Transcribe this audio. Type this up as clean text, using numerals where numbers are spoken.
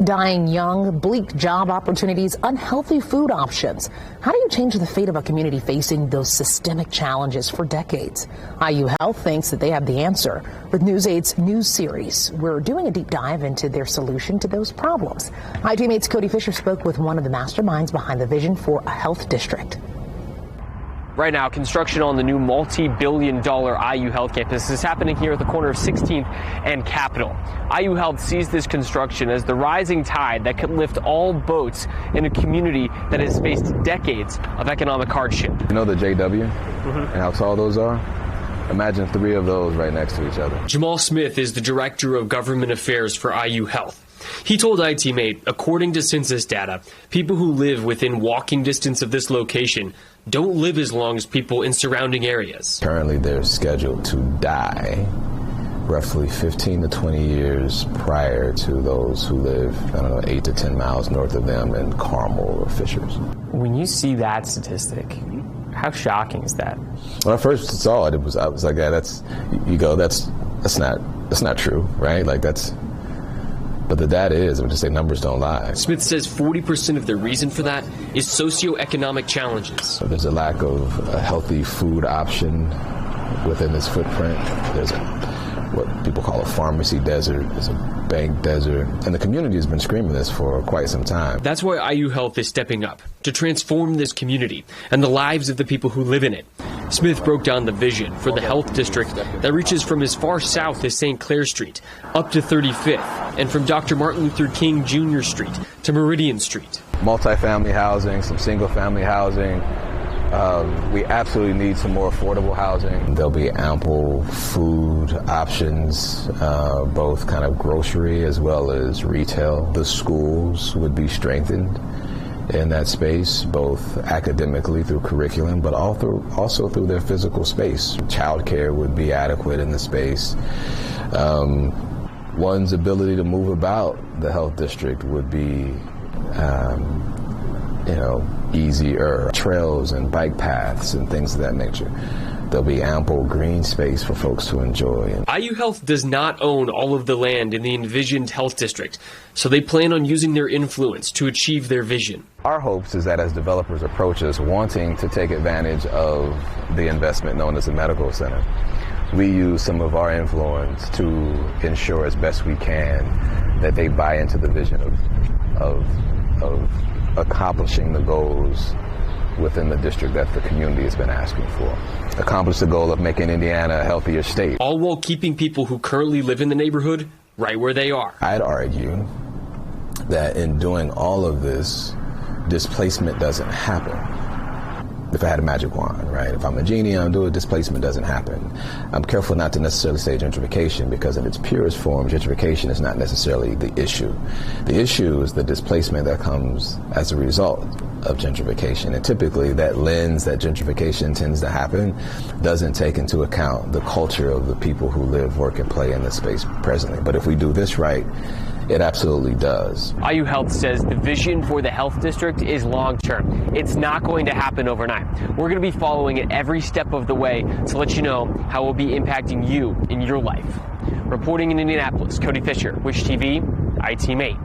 Dying young, bleak job opportunities, unhealthy food options. How do you change the fate of a community facing those systemic challenges for decades? IU Health thinks that they have the answer. With News 8's News Series, we're doing a deep dive into their solution to those problems. ITV8's Cody Fisher spoke with one of the masterminds behind the vision for a health district. Right now, construction on the new multi-billion-dollar IU Health campus is happening here at the corner of 16th and Capitol. IU Health sees this construction as the rising tide that could lift all boats in a community that has faced decades of economic hardship. You know the JW and how tall those are? Imagine 3 of those right next to each other. Jamal Smith is the Director of Government Affairs for IU Health. He told ITV8, according to census data, people who live within walking distance of this location don't live as long as people in surrounding areas. Currently, they're scheduled to die roughly 15 to 20 years prior to those who live, 8 to 10 miles north of them in Carmel or Fishers. When you see that statistic, how shocking is that? When I first saw it, I was like, yeah, that's not true, right? Like but the data is, I would just say numbers don't lie. Smith says 40% of the reason for that is socioeconomic challenges. So there's a lack of a healthy food option within this footprint. There's what people call a pharmacy desert. There's a bank desert. And the community has been screaming this for quite some time. That's why IU Health is stepping up to transform this community and the lives of the people who live in it. Smith broke down the vision for the health district that reaches from as far south as St. Clair Street up to 35th and from Dr. Martin Luther King Jr. Street to Meridian Street. Multifamily housing, some single-family housing. We absolutely need some more affordable housing. There'll be ample food options, both kind of grocery as well as retail. The schools would be strengthened in that space, both academically through curriculum, but also through their physical space. Childcare would be adequate in the space. One's ability to move about the health district would be, easier. Trails and bike paths and things of that nature. There'll be ample green space for folks to enjoy. IU Health does not own all of the land in the envisioned health district, so they plan on using their influence to achieve their vision. Our hopes is that as developers approach us wanting to take advantage of the investment known as the medical center, we use some of our influence to ensure as best we can that they buy into the vision of accomplishing the goals within the district that the community has been asking for. Accomplish the goal of making Indiana a healthier state. All while keeping people who currently live in the neighborhood right where they are. I'd argue that in doing all of this, displacement doesn't happen. If I had a magic wand, right? If I'm a genie and I do it, displacement doesn't happen. I'm careful not to necessarily say gentrification because in its purest form, gentrification is not necessarily the issue. The issue is the displacement that comes as a result of gentrification. And typically that lens that gentrification tends to happen doesn't take into account the culture of the people who live, work, and play in the space presently. But if we do this right, it absolutely does. IU Health says the vision for the health district is long-term. It's not going to happen overnight. We're going to be following it every step of the way to let you know how it will be impacting you in your life. Reporting in Indianapolis, Cody Fisher, Wish TV, ITV8.